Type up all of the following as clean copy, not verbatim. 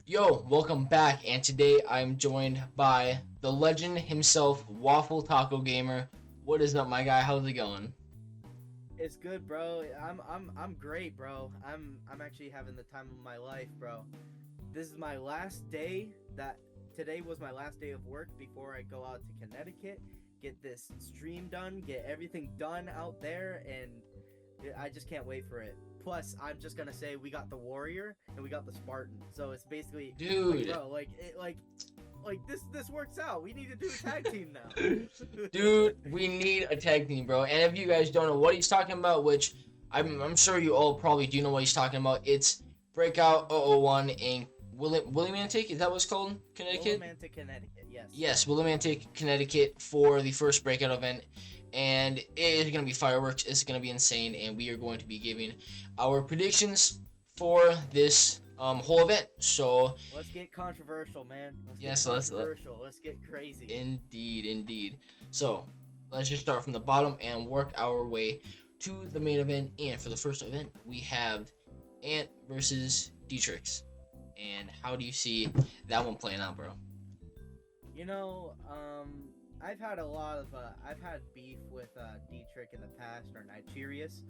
Yo, welcome back, and today I'm joined by the legend himself, WaffleTacoGamer. What is up, my guy? How's it going? It's good, bro. I'm great, bro. I'm actually having the time of my life, bro. This is my last day. That Today was my last day of work before I go out to Connecticut, get this stream done, get everything done out there, and I just can't wait for it. Plus, I'm just gonna say we got the Warrior and we got the Spartan. So it's basically like, Dude, bro, like this works out. We need to do a tag team now. dude, we need a tag team, bro. And if you guys don't know what he's talking about, which I'm sure you all probably do know what he's talking about, it's Breakout 001 in Willimantic. Is that what it's called? Connecticut? Willimantic Connecticut, yes. Yes, Willimantic, Connecticut for the first breakout event. And it is going to be fireworks. It's going to be insane. And we are going to be giving our predictions for this whole event. So Let's get controversial, man. yes, Let's get crazy. indeed. So let's just start from the bottom and work our way to the main event. And for the first event, we have Ant versus Dietrich. And how do you see that one playing out, bro? You know, I've had I've had beef with Dietrich in the past, or Nigerius.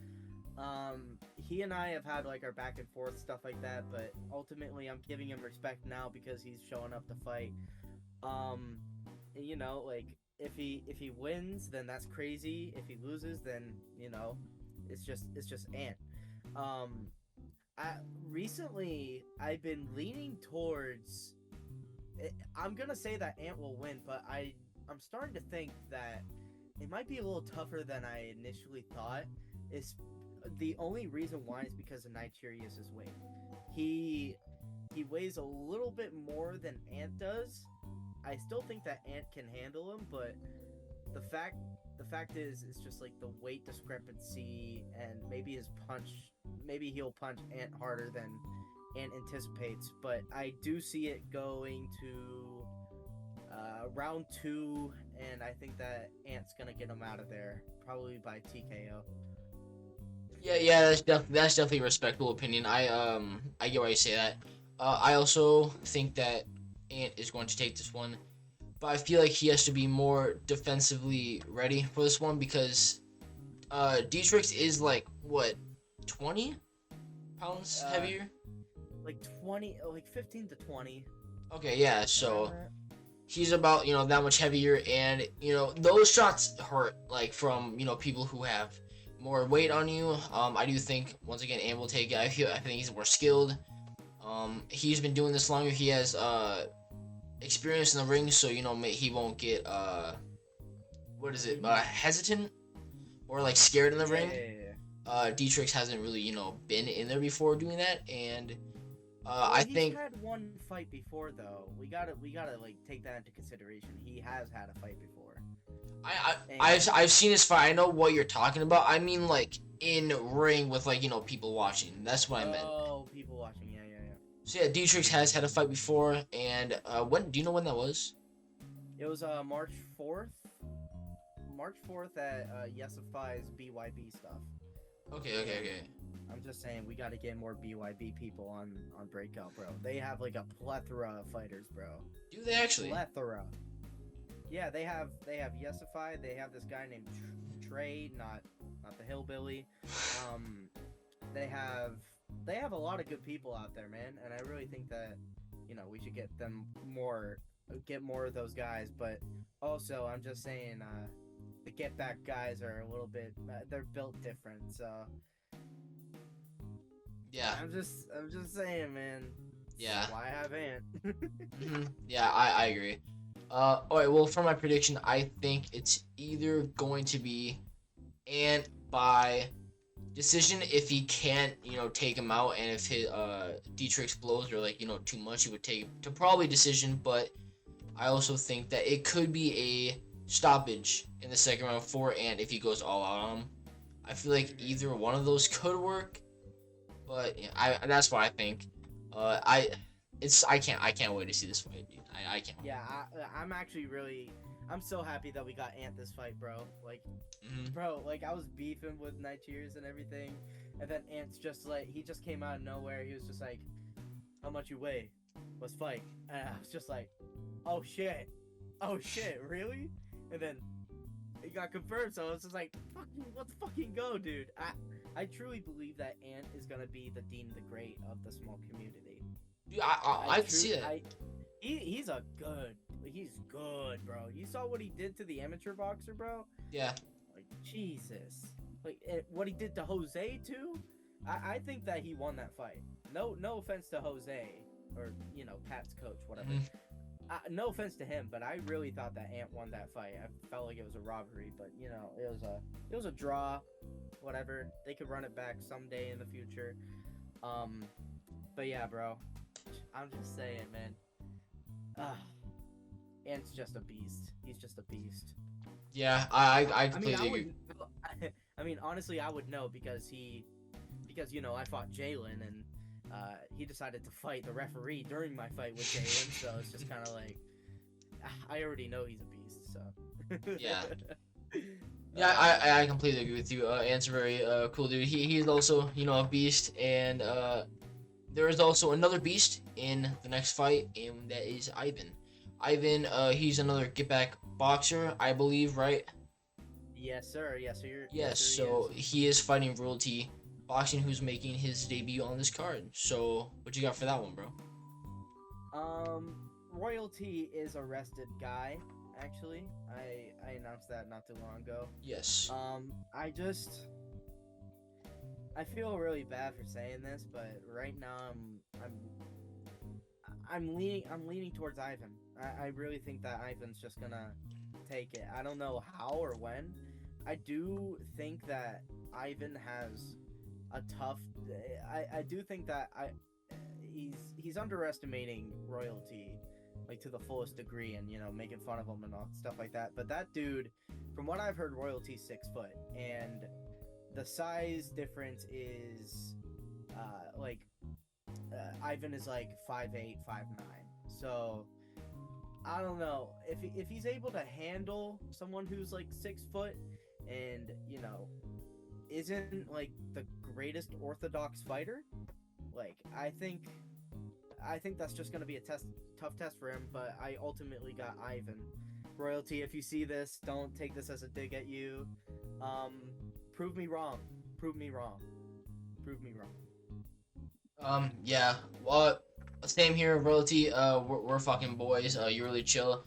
He and I have had like our back and forth stuff like that, but ultimately I'm giving him respect now because he's showing up to fight. You know, like if he wins, then that's crazy. If he loses, then it's just Ant. Um, Recently I've been leaning towards. I'm gonna say that Ant will win, but I'm starting to think that it might be a little tougher than I initially thought. Is the only reason why is because of Nigerius' weight. He weighs a little bit more than Ant does. I still think that Ant can handle him, but the fact is it's just like the weight discrepancy, and maybe he'll punch Ant harder than Ant anticipates, but I do see it going to round 2, and I think that Ant's gonna get him out of there probably by TKO. Yeah, that's definitely a respectable opinion. I get why you say that. I also think that Ant is going to take this one, but I feel like he has to be more defensively ready for this one because Dietrich is like what 20 pounds heavier. Like 20, like 15 to 20. Okay, yeah, so he's about that much heavier, and those shots hurt like from people who have more weight on you. I do think once again Ant will take it. I think he's more skilled. He's been doing this longer. He has experience in the ring, so he won't get what is it, hesitant or like scared in the ring. Dietrich hasn't really been in there before doing that, and I think he's had one fight before though. We gotta like take that into consideration. He has had a fight before. I've seen his fight. I know what you're talking about. I mean like in ring with like people watching. That's what I meant. Oh, people watching. Yeah. So yeah, Dietrich has had a fight before, and when do you know when that was? It was March 4th. March 4th at Yesify's BYB stuff. Okay. I'm just saying we got to get more BYB people on Breakout, bro. They have like a plethora of fighters, bro. Do they actually? Plethora. Yeah, they have Yesify. They have this guy named Trey, not the hillbilly. They have a lot of good people out there, man, and I really think that we should get more of those guys. But also, I'm just saying, the get back guys are a little bit they're built different, so. Yeah. I'm just saying, man. Yeah. Why have Ant? Yeah, I agree. Alright, well, for my prediction, I think it's either going to be Ant by decision if he can't, take him out, and if his Dietrich blows are like, too much, he would take to probably decision, but I also think that it could be a stoppage in the second round for Ant if he goes all out on him. I feel like either one of those could work. But yeah, that's what I think. I can't wait to see this fight, dude. I can't. Yeah, I'm actually I'm so happy that we got Ant this fight, bro. Like, bro, like I was beefing with Nigerians and everything, and then Ant's just like he just came out of nowhere. He was just like, "How much you weigh?" let's fight. And I was just like, oh shit, really? And then it got confirmed, so I was just like, fucking, let's fucking go, dude. I truly believe that Ant is gonna be the Dean the Great of the small community. Dude, I can see that. He's good, bro. You saw what he did to the amateur boxer, bro? Yeah. Like, Jesus. Like, what he did to Jose, too? I think that he won that fight. No offense to Jose, or, you know, Pat's coach, whatever. No offense to him, but I really thought that Ant won that fight. I felt like it was a robbery, but, you know, it was a draw, whatever. They could run it back someday in the future. But yeah, bro. I'm just saying, man. Ant's just a beast. He's just a beast. Yeah, I completely agree. I mean, honestly, I would know because you know, I fought Jalen and he decided to fight the referee during my fight with Jalen, so it's just kind of like I already know he's a beast. So Yeah. Yeah, I completely agree with you. Ant's a very cool dude. He's also, you know, a beast, and there is also another beast in the next fight, and that is Ivan. Ivan, he's another get back boxer, I believe, right? Yes, sir. Yes, sir. Yes. Sir, So he is fighting Royalty Boxing, who's making his debut on this card. So what you got for that one, bro? Royalty is a rested guy. Actually, I announced that not too long ago. Yes. I feel really bad for saying this, but right now I'm leaning towards Ivan. I really think that Ivan's just gonna take it. I don't know how or when. I do think that Ivan has a tough. I do think that he's underestimating Royalty, like, to the fullest degree, and, you know, making fun of him and all stuff like that. But that dude, from what I've heard, Royalty's 6 foot, and the size difference is Ivan is like 5'8", 5'9". So I don't know if he's able to handle someone who's like 6 foot and, you know, isn't like the greatest orthodox fighter. Like, I think that's just gonna be a tough test for him. But I ultimately got Ivan. Royalty, if you see this, don't take this as a dig at you. Prove me wrong. Yeah. Well, same here, Royalty. We're fucking boys. You're really chill,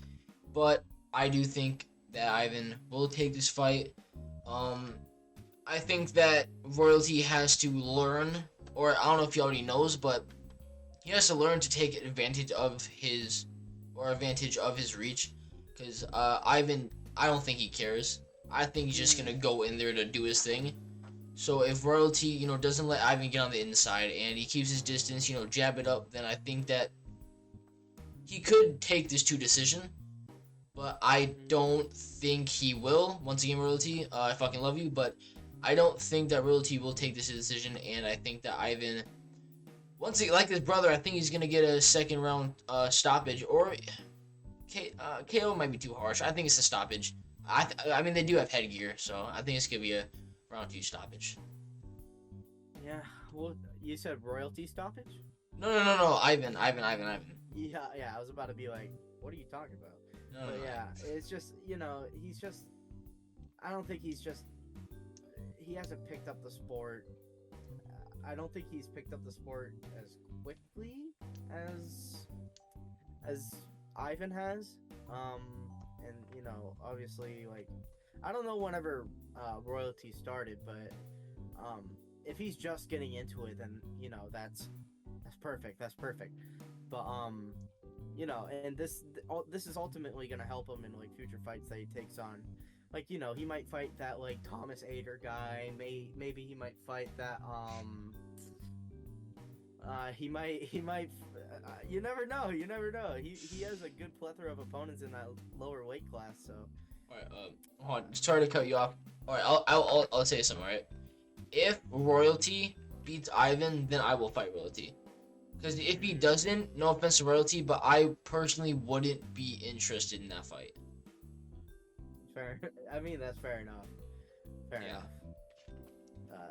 but I do think that Ivan will take this fight. I think that Royalty has to learn, or I don't know if he already knows, but he has to learn to take advantage of his reach, because Ivan, I don't think he cares. I think he's just gonna go in there to do his thing. So if Royalty, you know, doesn't let Ivan get on the inside and he keeps his distance, you know, jab it up, then I think that he could take this to decision. But I don't think he will. Once again, Royalty, I fucking love you, but I don't think that Royalty will take this decision, and I think that Ivan, once again, like his brother, I think he's gonna get a second round stoppage, or KO might be too harsh. I think it's a stoppage. I mean, they do have headgear, so I think it's gonna be a round 2 stoppage. Yeah, well, you said Royalty stoppage? No, Ivan. Yeah, I was about to be like, what are you talking about? No, but yeah, it's just, you know, I don't think he hasn't picked up the sport. I don't think he's picked up the sport as quickly as Ivan has. And, you know, obviously, like, I don't know whenever Royalty started, but if he's just getting into it, then, you know, that's perfect. But you know, and this is ultimately gonna help him in, like, future fights that he takes on. Like, you know, he might fight that, like, Thomas Ader guy. Maybe he might fight that he might you never know. He has a good plethora of opponents in that lower weight class. So alright, hold on. Sorry to cut you off. Alright, I'll say something. Alright, if Royalty beats Ivan, then I will fight Royalty. Because if he doesn't, no offense to Royalty, but I personally wouldn't be interested in that fight. fair. I mean, that's fair enough. Fair enough.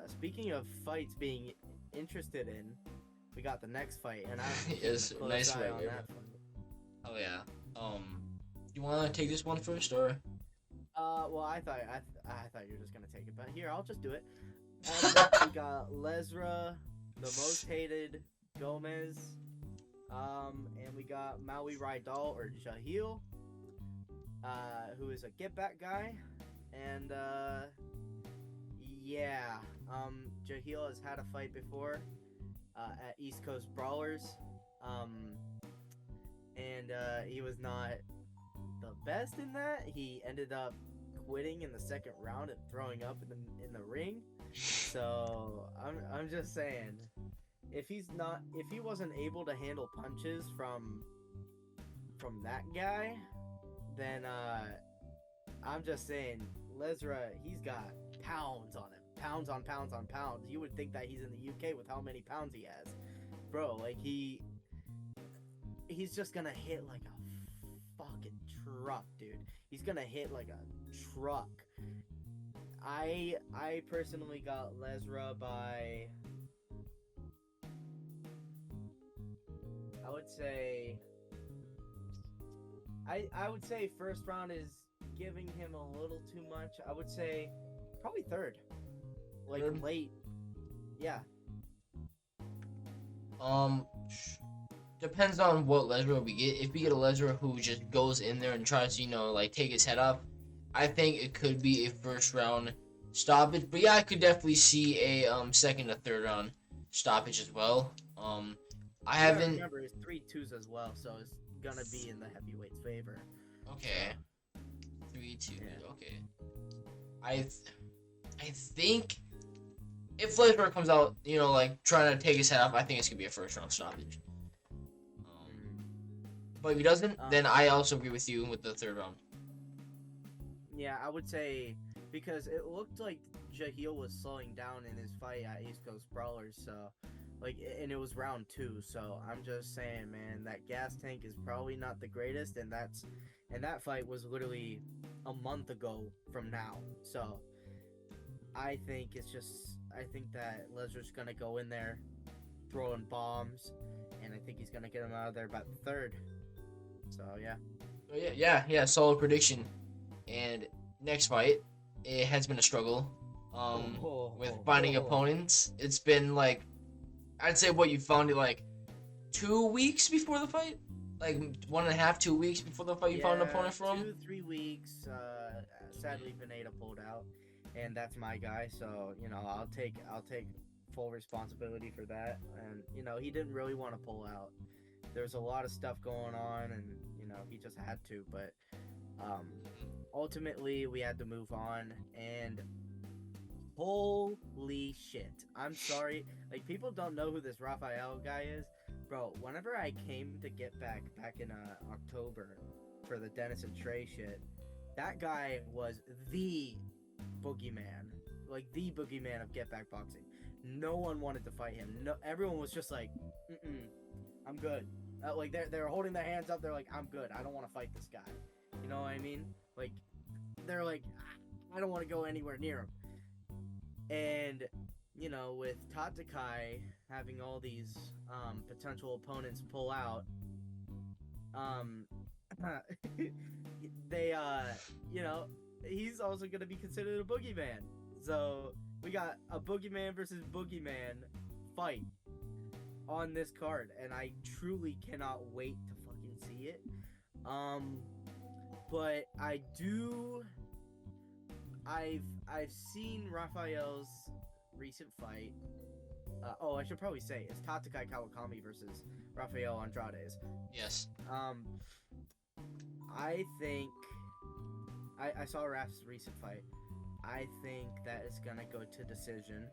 Speaking of fights being interested in, we got the next fight, and I'm Yes, keeping a close nice eye fight, on yeah. that fight. Oh yeah. You wanna take this one first or? Well, I thought you were just gonna take it, but here I'll just do it. We got Lesra, the most hated Gomez, and we got Maui Rydal or Jahil, who is a get back guy, and yeah, Jahil has had a fight before, at East Coast Brawlers, and he was not the best in that. He ended up quitting in the second round and throwing up in the ring. So I'm just saying, if he wasn't able to handle punches from that guy, then I'm just saying, Lesra, he's got pounds on him, pounds on pounds on pounds. You would think that he's in the UK with how many pounds he has, bro. Like he's just gonna hit like a fucking truck, dude. He's gonna hit like a truck. I personally got Lesra by, I would say first round is giving him a little too much. I would say probably third. Like Third? late. Yeah. Depends on what Lesnar we get. If we get a Lesnar who just goes in there and tries to, like take his head off, I think it could be a first round stoppage. But yeah, I could definitely see a second or third round stoppage as well. I haven't. Remember, it's 3-2s as well, so it's gonna be in the heavyweights' favor. Okay. 3-2. Yeah. Okay. I think if Lesnar comes out, like trying to take his head off, I think it's gonna be a first round stoppage. But if he doesn't, then I also agree with you with the third round. Yeah, I would say, because it looked like Jahil was slowing down in his fight at East Coast Brawlers, so and it was round 2. So I'm just saying, man, that gas tank is probably not the greatest, and that fight was literally a month ago from now. So I think that Lesnar's gonna go in there throwing bombs, and I think he's gonna get him out of there about the third. So yeah. Oh yeah, solid prediction. And next fight, it has been a struggle. With finding opponents. It's been like, I'd say you found it like 2 weeks before the fight, like 1.5, 2 weeks before the fight. You found an opponent for him. 2-3 weeks. Sadly, Pineda pulled out, and that's my guy. So I'll take full responsibility for that. And he didn't really want to pull out. There's a lot of stuff going on, and he just had to. But ultimately, we had to move on. And holy shit, I'm sorry. Like, people don't know who this Raphael guy is, bro. Whenever I came to get back in October for the Dennis and Trey shit, that guy was the boogeyman, like the boogeyman of Get Back Boxing. No one wanted to fight him. No, everyone was just like, I'm good. Like they're holding their hands up. They're like, I'm good. I don't want to fight this guy. You know what I mean? Like, they're like, I don't want to go anywhere near him. And with Tatakai having all these potential opponents pull out, they he's also going to be considered a boogeyman. So we got a boogeyman versus boogeyman fight on this card, and I truly cannot wait to fucking see it. But I've seen Raphael's recent fight. I should probably say it's Tatakai Kawakami versus Rafael Andrade. Yes. I think I saw Raf's recent fight. I think that it's gonna go to decision,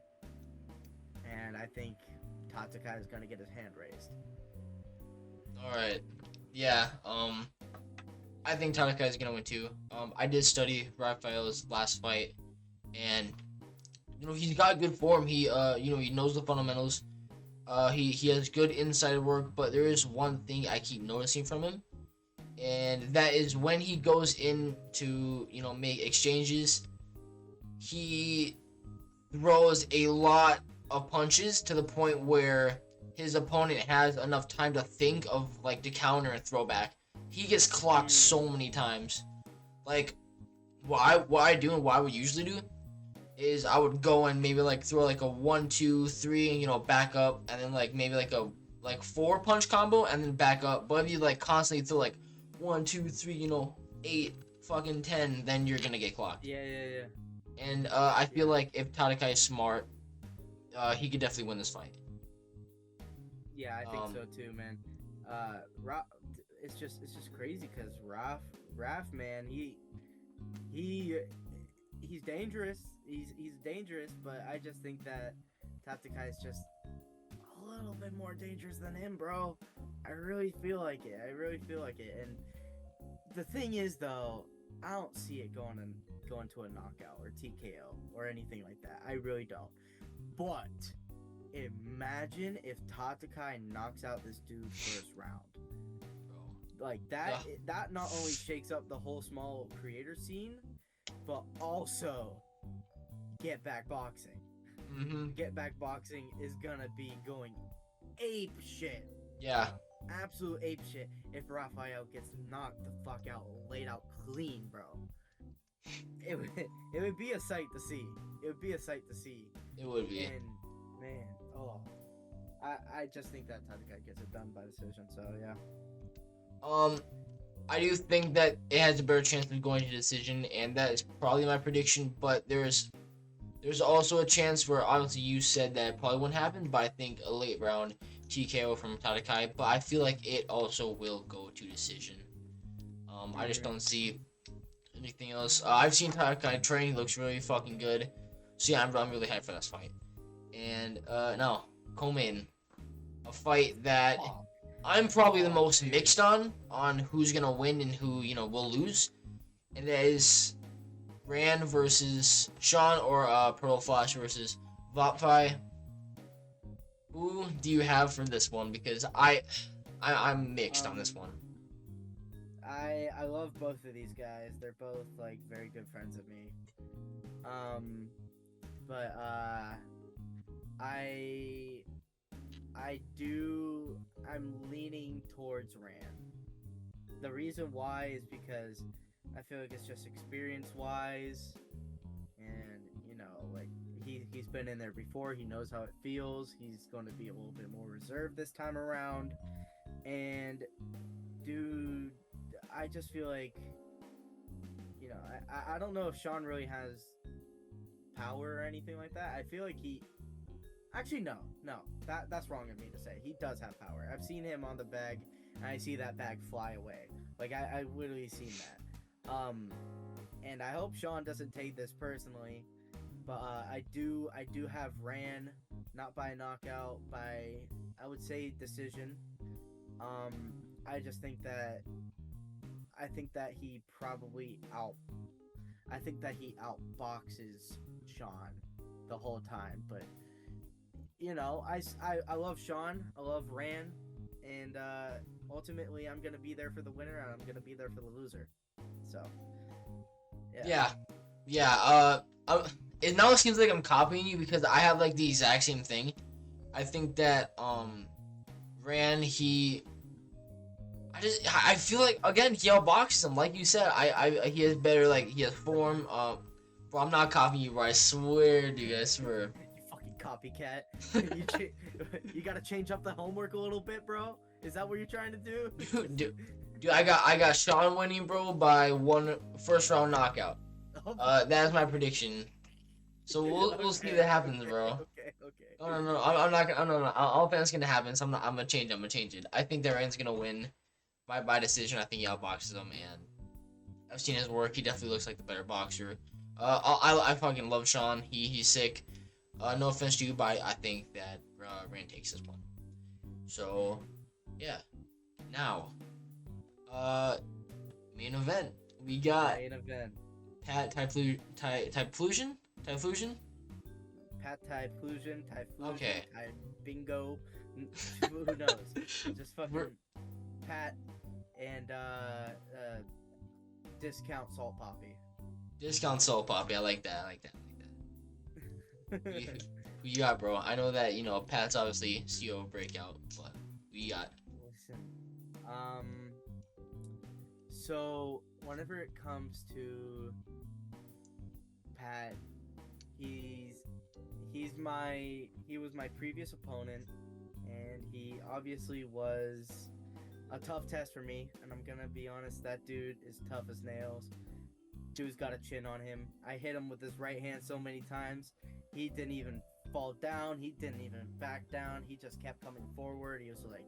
and I think Tatakai is gonna get his hand raised. All right. Yeah. I think Tatakai is gonna win too. I did study Raphael's last fight, and he's got good form. He he knows the fundamentals. He has good inside work, but there is one thing I keep noticing from him, and that is when he goes in to make exchanges, he throws a lot of punches to the point where his opponent has enough time to think of like the counter and throw back. He gets clocked so many times. Like what I do and what I would usually do is I would go and maybe like throw like a 1, 2, 3, back up, and then like maybe like a like 4 punch combo and then back up. But if you like constantly throw like 1, 2, 3, 8 fucking 10, then you're gonna get clocked. Yeah. And I feel like if Tadakai is smart, he could definitely win this fight. Yeah, I think so too, man. It's just crazy because Raph, man, he's dangerous. He's dangerous, but I just think that Tatakai is just a little bit more dangerous than him, bro. I really feel like it. And the thing is, though, I don't see it going to a knockout or TKO or anything like that. I really don't. But imagine if Tatakai knocks out this dude first round. Like that, that not only shakes up the whole small creator scene, but also Get Back Boxing. Get Back Boxing is gonna be going ape shit. Yeah. Absolute ape shit if Raphael gets knocked the fuck out, laid out clean, bro. It would be a sight to see. It would be. And man, I just think that Tatakai gets it done by decision. So yeah. I do think that it has a better chance of going to decision, and that is probably my prediction. But there's also a chance where obviously you said that it probably wouldn't happen, but I think a late round TKO from Tatakai. But I feel like it also will go to decision. I just don't see anything else. I've seen Tatakai train; he looks really fucking good. So yeah, I'm really hyped for this fight. And now co-main, a fight that I'm probably the most mixed on who's gonna win and who will lose, and that is Ran versus Sean, or Pearl Flash versus Vopfi. Who do you have for this one? Because I'm mixed on this one. I love both of these guys. They're both like very good friends of me. But I'm leaning towards Ran. The reason why is because I feel like it's just experience wise, and like he's been in there before. He knows how it feels. He's going to be a little bit more reserved this time around. And dude, I just feel like I don't know if Sean really has power or anything like that. I feel like he actually no, that's wrong of me to say. He does have power. I've seen him on the bag, and I see that bag fly away. Like I literally seen that. And I hope Sean doesn't take this personally, but I do have Ran, not by knockout, by I would say decision. I just think that he outboxes Sean the whole time, but I love Sean, I love Ran, and ultimately I'm gonna be there for the winner, and I'm gonna be there for the loser. So yeah. It now seems like I'm copying you because I have like the exact same thing. I think that Ran, I feel like again he outboxes him, like you said. He has better, like he has form. Bro, I'm not copying you, bro. I swear, dude. I swear. You fucking copycat. You gotta change up the homework a little bit, bro. Is that what you're trying to do? Dude, I got Sean winning, bro, by one first round knockout. That's my prediction. So we'll see what happens, bro. Okay. No. I'm not gonna. No. I don't think that's gonna happen. So I'm gonna change it. I think that Rand's gonna win by decision. I think he outboxes him, and I've seen his work. He definitely looks like the better boxer. I fucking love Sean. He's sick. No offense to you, but I think that Rand takes this one. So yeah. Now, main event. We got main event. Typhlusion. Pat Typhlusion. Okay. Bingo. Who knows? Just fucking Pat and Discount Salt Poppy. Discount Salt Poppy. I like that. Who Who you got, bro? I know that Pat's obviously CEO of Breakout, but who you got? Listen, so whenever it comes to Pat, he was my previous opponent, and he obviously was a tough test for me. And I'm gonna be honest, that dude is tough as nails. Dude's got a chin on him. I hit him with his right hand so many times. He didn't even fall down. He didn't even back down. He just kept coming forward. He was like,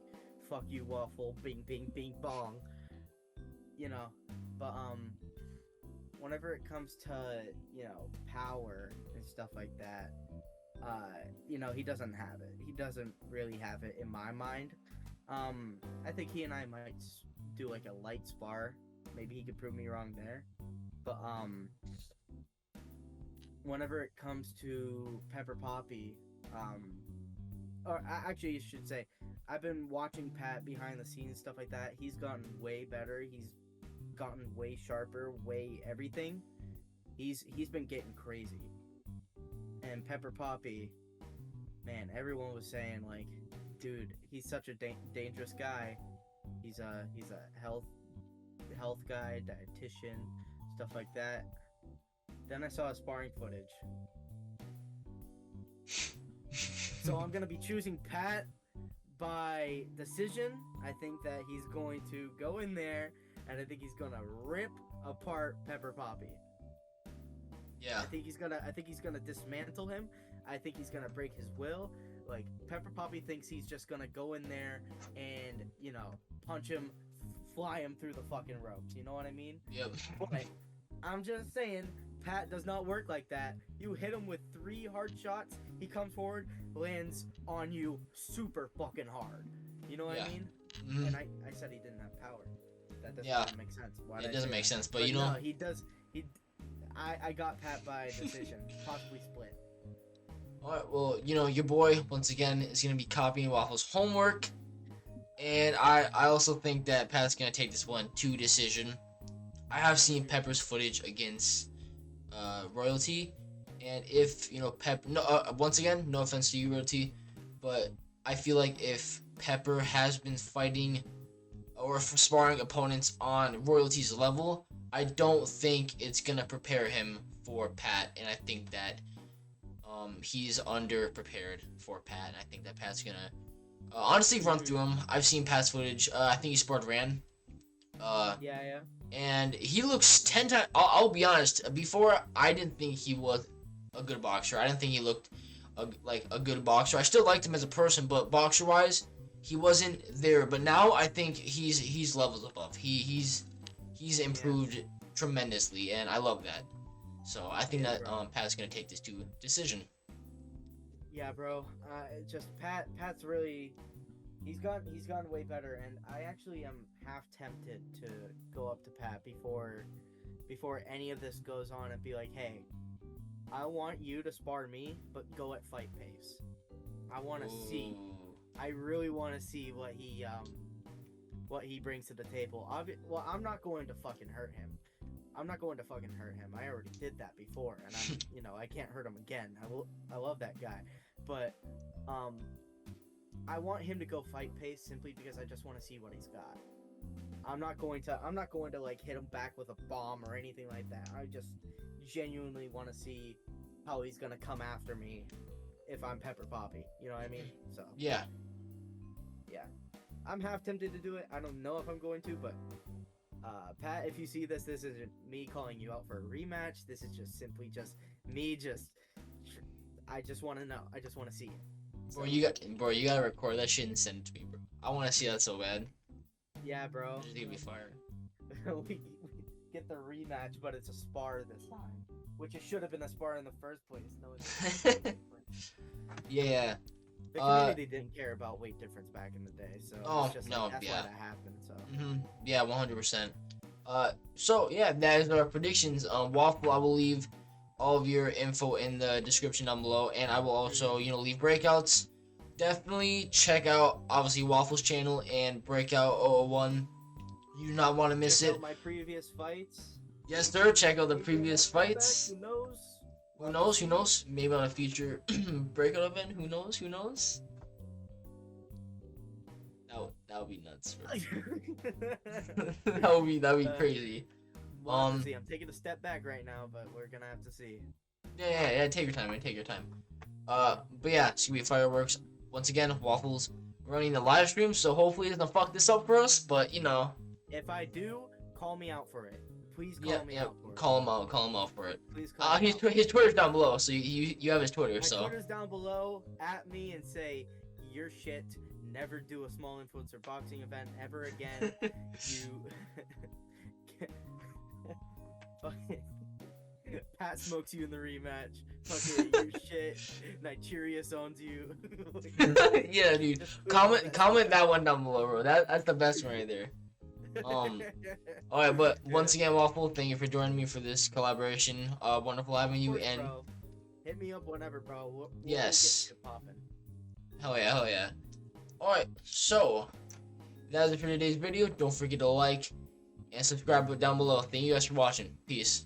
"Fuck you, Waffle! Bing, bing, bing, bong." But whenever it comes to power and stuff like that, he doesn't have it. He doesn't really have it in my mind. I think he and I might do like a light spar. Maybe he could prove me wrong there. But whenever it comes to Pepper Poppy, or actually, you should say, I've been watching Pat behind the scenes, stuff like that. He's gotten way better. He's gotten way sharper, way everything. He's been getting crazy. And Pepper Poppy, man, everyone was saying like, dude, he's such a dangerous guy. He's a health guy, dietitian, stuff like that. Then I saw his sparring footage. So I'm gonna be choosing Pat by decision. I think that he's going to go in there, and I think he's gonna rip apart Pepper Poppy. Yeah. I think he's gonna dismantle him. I think he's gonna break his will. Like, Pepper Poppy thinks he's just gonna go in there and punch him, fly him through the fucking ropes. You know what I mean? Yep. But I'm just saying, Pat does not work like that. You hit him with 3 hard shots, he comes forward, lands on you super fucking hard. You know what I mean? Mm-hmm. And I said he didn't have power. That doesn't even make sense. It doesn't make sense, but no, he does. I got Pat by decision, possibly split. Alright, well, your boy, once again, is going to be copying Waffle's homework. And I also think that Pat's going to take this one to decision. I have seen Pepper's footage against Royalty. And if, once again, no offense to you, Royalty, but I feel like if Pepper has been fighting or sparring opponents on Royalty's level, I don't think it's going to prepare him for Pat. And I think that he's under-prepared for Pat. I think that Pat's going to honestly run through him. I've seen Pat's footage. I think he sparred Ran. Yeah. And he looks 10 times... I'll be honest. Before, I didn't think he was a good boxer. I didn't think he looked like a good boxer. I still liked him as a person, but boxer-wise, he wasn't there. But now I think he's levels above. He's improved tremendously, and I love that. So I think that Pat's gonna take this to decision. Yeah, bro. Just Pat's really, he's gotten way better, and I actually am half tempted to go up to Pat before any of this goes on and be like, hey, I want you to spar me, but go at fight pace. I want to see. I really want to see what he brings to the table. Well, I'm not going to fucking hurt him. I already did that before, and I can't hurt him again. I love that guy, but I want him to go fight pace simply because I just want to see what he's got. I'm not going to like hit him back with a bomb or anything like that. I just genuinely want to see how he's gonna come after me if I'm Pepper Poppy. You know what I mean? So yeah. I'm half tempted to do it. I don't know if I'm going to, but Pat, if you see this isn't me calling you out for a rematch. This is just simply me. I just want to know. I just want to see it. So, you gotta record that shit and send it to me, bro. I want to see that so bad. Yeah, bro. It's gonna be fire. we get the rematch, but it's a spar this time, which it should have been a spar in the first place. No, it's yeah. The community didn't care about weight difference back in the day, so it's just that's why that happened. So yeah, 100%. So yeah, that is our predictions. Waffle, I will leave all of your info in the description down below, and I will also leave breakouts. Definitely check out obviously Waffle's channel and Breakout 001. You do not want to miss check it. Out my previous fights. Yes, sir. Check out the previous fights. Who knows? Who knows? Who knows? Maybe on a future breakout event. Who knows? Who knows? That would be nuts. Bro. That would be crazy. We'll have to see. I'm taking a step back right now, but we're gonna have to see. Yeah. Take your time, man. Take your time. But yeah, it's gonna be fireworks. Once again, Waffles running the live stream, so hopefully it doesn't fuck this up for us. But you know. If I do, call me out for it. Please call me out for it. Call him out for it. Please call me out. His Twitter's down below, so you have his Twitter. My so Twitter's down below. At me and say you're shit. Never do a small influencer boxing event ever again. Pat smokes you in the rematch. Fucking you shit. Nigeria owns you. Yeah, dude. Comment that one down below, bro. That's the best one right there. Alright, but once again, Waffle, thank you for joining me for this collaboration. Wonderful having you, and bro. Hit me up whenever, bro. We'll yes. get shit poppin'. Hell yeah. Alright, so that is it for today's video. Don't forget to like and subscribe down below. Thank you guys for watching. Peace.